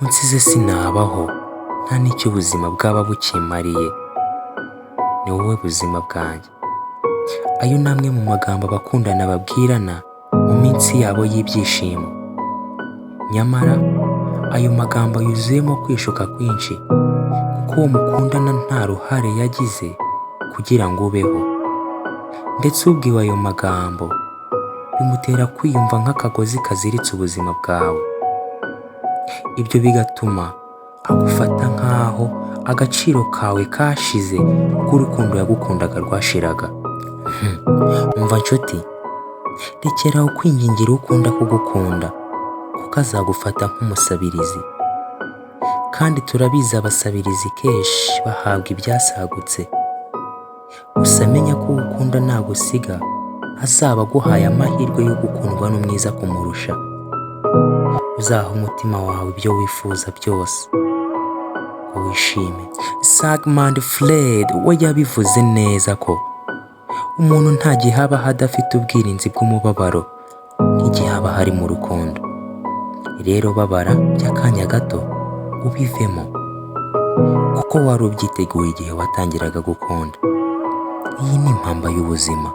unsize sinabaho, nta n'icyo ubuzima bwaba bukimariye, ni wowe buzima bwanjye. Ayo ni amwe mu magambo abakundana babwirana mu minsi yabo y'ibyishimo. Nyamara ayo magambo yuzuyemo kwishuka kwinshi, kuko uwo mukundana nta ruhare yagize kugira ngo ubeho, ndetse ubwiwe ayo magambo bimutera kwiyumva nk'akagozi kaziritse ubuzima bwawe. Ibyo bigatuma agufata nk'aho agaciro kawe kashize kuko urukundo yagukundaga rwashiraga. Umva nshuti, rekeraho kwingingira ukunda kugukunda, kuko azagufata nk'umusabirizi, kandi turabizi abasabirizi kenshi bahabwa ibyasagutse. Gusa menya ko ukunda nagusiga azaba aguhaye amahirwe yo gukundwa n'umwiza kumurusha. Uzaha umutima wawe ibyo wifuza byose, ngo wishime. Sigmund Freud we yabivuze neza ko umuntu nta gihe aba adafite ubwirinzi bw'umubabaro nk'igihe aba hari mu rukundo. Rero babara by'akanya gato ubivemo, kuko wari ubyiteguye igihe watangiraga gukunda. Iyi ni impamba y'ubuzima.